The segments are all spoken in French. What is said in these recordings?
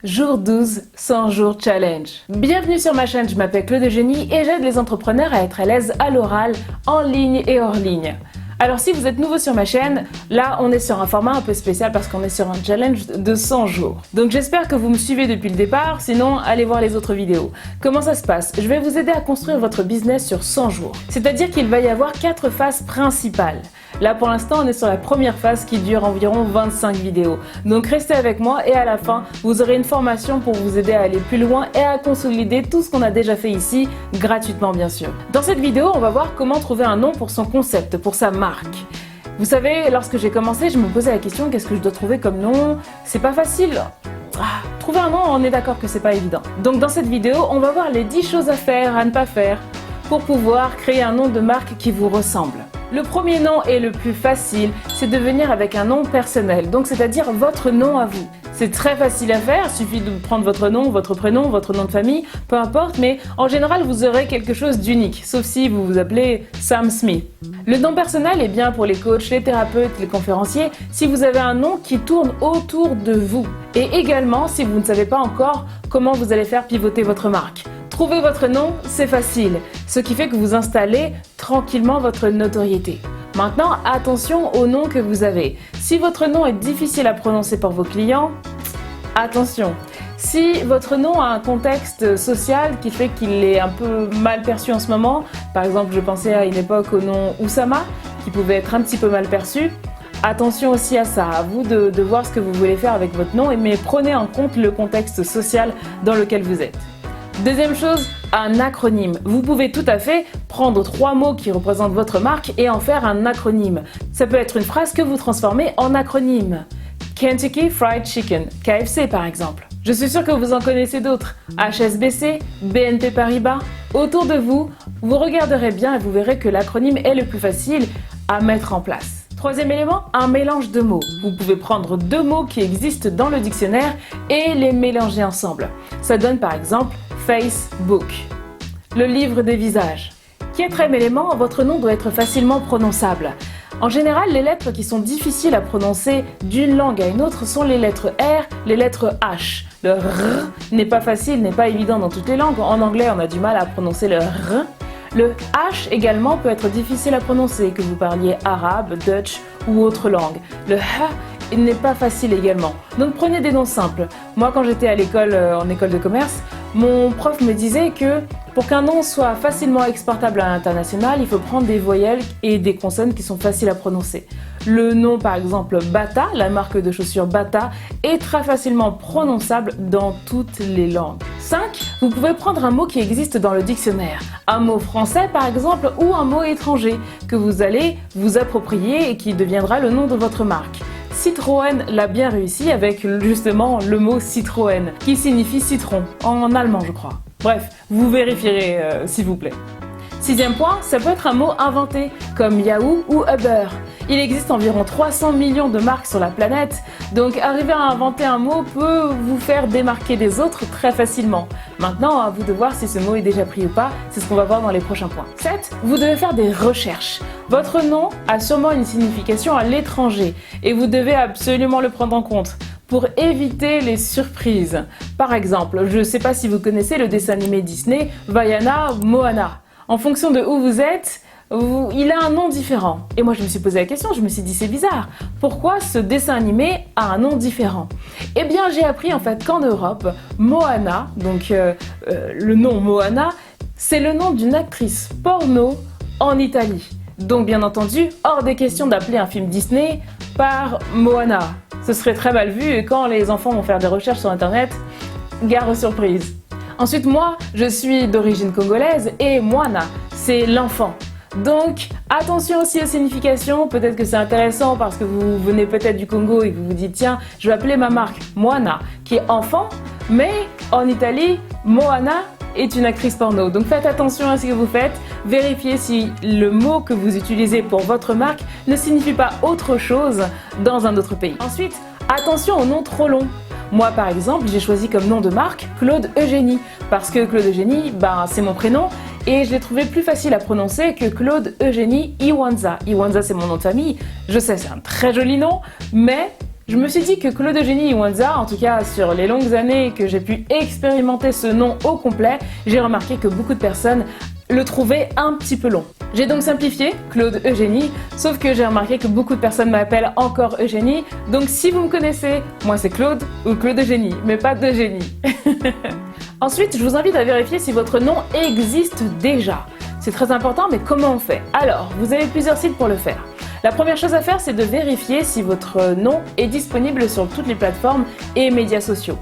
Jour 12, 100 jours challenge. Bienvenue sur ma chaîne, je m'appelle Claude Eugénie et j'aide les entrepreneurs à être à l'aise à l'oral, en ligne et hors ligne. Alors si vous êtes nouveau sur ma chaîne, là on est sur un format un peu spécial parce qu'on est sur un challenge de 100 jours. Donc j'espère que vous me suivez depuis le départ, sinon allez voir les autres vidéos. Comment ça se passe? Je vais vous aider à construire votre business sur 100 jours. C'est-à-dire qu'il va y avoir 4 phases principales. Là pour l'instant on est sur la première phase qui dure environ 25 vidéos. Donc restez avec moi et à la fin vous aurez une formation pour vous aider à aller plus loin et à consolider tout ce qu'on a déjà fait ici, gratuitement bien sûr. Dans cette vidéo on va voir comment trouver un nom pour son concept, pour sa marque. Vous savez, lorsque j'ai commencé je me posais la question qu'est-ce que je dois trouver comme nom? C'est pas facile. Trouver un nom on est d'accord que c'est pas évident. Donc dans cette vidéo on va voir les 10 choses à faire, à ne pas faire pour pouvoir créer un nom de marque qui vous ressemble. Le premier nom et le plus facile, c'est de venir avec un nom personnel, donc c'est-à-dire votre nom à vous. C'est très facile à faire, il suffit de prendre votre nom, votre prénom, votre nom de famille, peu importe, mais en général vous aurez quelque chose d'unique, sauf si vous vous appelez Sam Smith. Le nom personnel est bien pour les coachs, les thérapeutes, les conférenciers, si vous avez un nom qui tourne autour de vous. Et également si vous ne savez pas encore comment vous allez faire pivoter votre marque. Trouver votre nom, c'est facile, ce qui fait que vous installez tranquillement votre notoriété. Maintenant, attention au nom que vous avez. Si votre nom est difficile à prononcer pour vos clients, attention. Si votre nom a un contexte social qui fait qu'il est un peu mal perçu en ce moment, par exemple je pensais à une époque au nom Oussama, qui pouvait être un petit peu mal perçu, attention aussi à ça, à vous de voir ce que vous voulez faire avec votre nom, mais prenez en compte le contexte social dans lequel vous êtes. Deuxième chose, un acronyme. Vous pouvez tout à fait prendre 3 mots qui représentent votre marque et en faire un acronyme. Ça peut être une phrase que vous transformez en acronyme. Kentucky Fried Chicken, KFC par exemple. Je suis sûre que vous en connaissez d'autres. HSBC, BNP Paribas. Autour de vous, vous regarderez bien et vous verrez que l'acronyme est le plus facile à mettre en place. Troisième élément, un mélange de mots. Vous pouvez prendre 2 mots qui existent dans le dictionnaire et les mélanger ensemble. Ça donne par exemple Facebook, le livre des visages. Quatrième élément, votre nom doit être facilement prononçable. En général, les lettres qui sont difficiles à prononcer d'une langue à une autre sont les lettres R, les lettres H. Le R n'est pas facile, n'est pas évident dans toutes les langues. En anglais, on a du mal à prononcer le R. Le H également peut être difficile à prononcer, que vous parliez arabe, Dutch ou autre langue. Le H il n'est pas facile également. Donc prenez des noms simples. Moi quand j'étais à l'école, en école de commerce, mon prof me disait que pour qu'un nom soit facilement exportable à l'international, il faut prendre des voyelles et des consonnes qui sont faciles à prononcer. Le nom par exemple Bata, la marque de chaussures Bata, est très facilement prononçable dans toutes les langues. 5. Vous pouvez prendre un mot qui existe dans le dictionnaire. Un mot français par exemple ou un mot étranger que vous allez vous approprier et qui deviendra le nom de votre marque. Citroën l'a bien réussi avec justement le mot Citroën, qui signifie citron, en allemand je crois. Bref, vous vérifierez s'il vous plaît. 6e point, ça peut être un mot inventé, comme Yahoo ou Uber. Il existe environ 300 millions de marques sur la planète, donc arriver à inventer un mot peut vous faire démarquer des autres très facilement. Maintenant, à vous de voir si ce mot est déjà pris ou pas, c'est ce qu'on va voir dans les prochains points. 7. Vous devez faire des recherches. Votre nom a sûrement une signification à l'étranger et vous devez absolument le prendre en compte pour éviter les surprises. Par exemple, je ne sais pas si vous connaissez le dessin animé Disney, Vaiana Moana. En fonction de où vous êtes, il a un nom différent. Et moi je me suis posé la question, je me suis dit c'est bizarre. Pourquoi ce dessin animé a un nom différent? Eh bien j'ai appris en fait qu'en Europe, Moana, donc le nom Moana, c'est le nom d'une actrice porno en Italie. Donc bien entendu, hors des questions d'appeler un film Disney par Moana. Ce serait très mal vu et quand les enfants vont faire des recherches sur internet, gare surprise. Ensuite, moi, je suis d'origine congolaise et Moana, c'est l'enfant. Donc, attention aussi aux significations. Peut-être que c'est intéressant parce que vous venez peut-être du Congo et que vous vous dites tiens, je vais appeler ma marque Moana, qui est enfant, mais en Italie, Moana est une actrice porno. Donc faites attention à ce que vous faites. Vérifiez si le mot que vous utilisez pour votre marque ne signifie pas autre chose dans un autre pays. Ensuite, attention aux noms trop longs. Moi par exemple, j'ai choisi comme nom de marque Claude Eugénie parce que Claude Eugénie, c'est mon prénom et je l'ai trouvé plus facile à prononcer que Claude Eugénie Iwanza. Iwanza c'est mon nom de famille, je sais c'est un très joli nom, mais Je me suis dit que Claude Eugénie Iwanza, en tout cas sur les longues années que j'ai pu expérimenter ce nom au complet, j'ai remarqué que beaucoup de personnes le trouvaient un petit peu long. J'ai donc simplifié Claude Eugénie, sauf que j'ai remarqué que beaucoup de personnes m'appellent encore Eugénie, donc si vous me connaissez, moi c'est Claude ou Claude Eugénie, mais pas d'Eugénie. Ensuite, je vous invite à vérifier si votre nom existe déjà. C'est très important, mais comment on fait? Alors, vous avez plusieurs sites pour le faire. La première chose à faire, c'est de vérifier si votre nom est disponible sur toutes les plateformes et médias sociaux.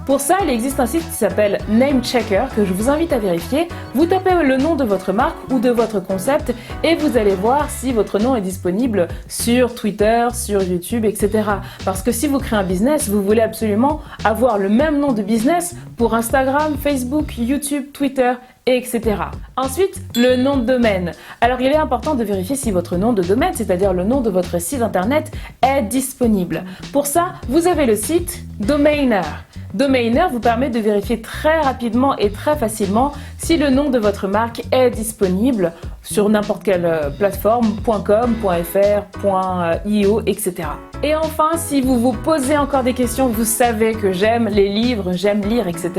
Pour ça, il existe un site qui s'appelle Namechecker que je vous invite à vérifier. Vous tapez le nom de votre marque ou de votre concept et vous allez voir si votre nom est disponible sur Twitter, sur YouTube, etc. Parce que si vous créez un business, vous voulez absolument avoir le même nom de business pour Instagram, Facebook, YouTube, Twitter, etc. Ensuite, le nom de domaine. Alors, il est important de vérifier si votre nom de domaine, c'est-à-dire le nom de votre site internet, est disponible. Pour ça, vous avez le site Domainer. Domainer vous permet de vérifier très rapidement et très facilement si le nom de votre marque est disponible sur n'importe quelle plateforme, .com, .fr, .io, etc. Et enfin, si vous vous posez encore des questions, vous savez que j'aime les livres, j'aime lire, etc.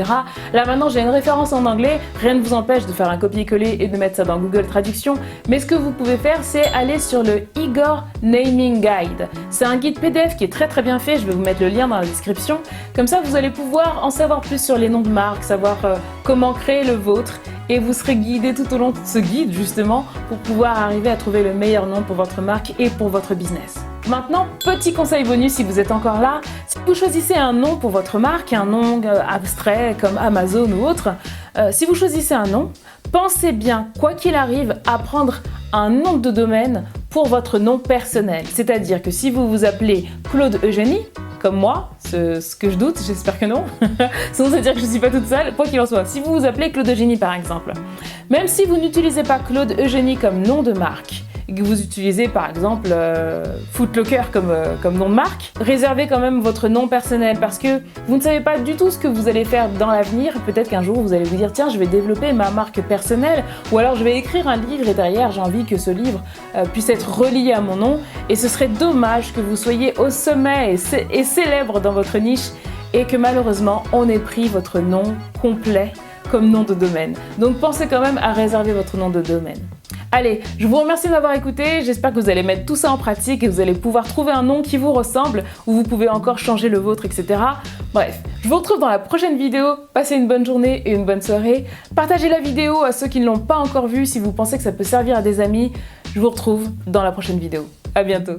Là maintenant, j'ai une référence en anglais, rien ne vous empêche de faire un copier-coller et de mettre ça dans Google Traduction, mais ce que vous pouvez faire, c'est aller sur le Igor Naming Guide. C'est un guide PDF qui est très bien fait, je vais vous mettre le lien dans la description. Comme ça, vous allez pouvoir en savoir plus sur les noms de marques, savoir comment créer le vôtre, et vous serez guidé tout au long de ce guide justement pour pouvoir arriver à trouver le meilleur nom pour votre marque et pour votre business. Maintenant, petit conseil bonus si vous êtes encore là, si vous choisissez un nom pour votre marque, un nom abstrait comme Amazon ou autre, si vous choisissez un nom, pensez bien, quoi qu'il arrive, à prendre un nom de domaine pour votre nom personnel. C'est-à-dire que si vous vous appelez Claude Eugénie, comme moi, ce que je doute, j'espère que non, sinon ça veut dire que je ne suis pas toute seule, quoi qu'il en soit. Si vous vous appelez Claude Eugénie par exemple, même si vous n'utilisez pas Claude Eugénie comme nom de marque, et que vous utilisez par exemple Footlocker comme nom de marque, réservez quand même votre nom personnel parce que vous ne savez pas du tout ce que vous allez faire dans l'avenir. Peut-être qu'un jour vous allez vous dire tiens, je vais développer ma marque personnelle, ou alors je vais écrire un livre et derrière j'ai envie que ce livre puisse être relié à mon nom, et ce serait dommage que vous soyez au sommet et célèbre dans votre niche et que malheureusement on ait pris votre nom complet comme nom de domaine. Donc pensez quand même à réserver votre nom de domaine. Allez, je vous remercie de m'avoir écouté, j'espère que vous allez mettre tout ça en pratique et vous allez pouvoir trouver un nom qui vous ressemble, où vous pouvez encore changer le vôtre, etc. Bref, je vous retrouve dans la prochaine vidéo, passez une bonne journée et une bonne soirée. Partagez la vidéo à ceux qui ne l'ont pas encore vue si vous pensez que ça peut servir à des amis. Je vous retrouve dans la prochaine vidéo. À bientôt.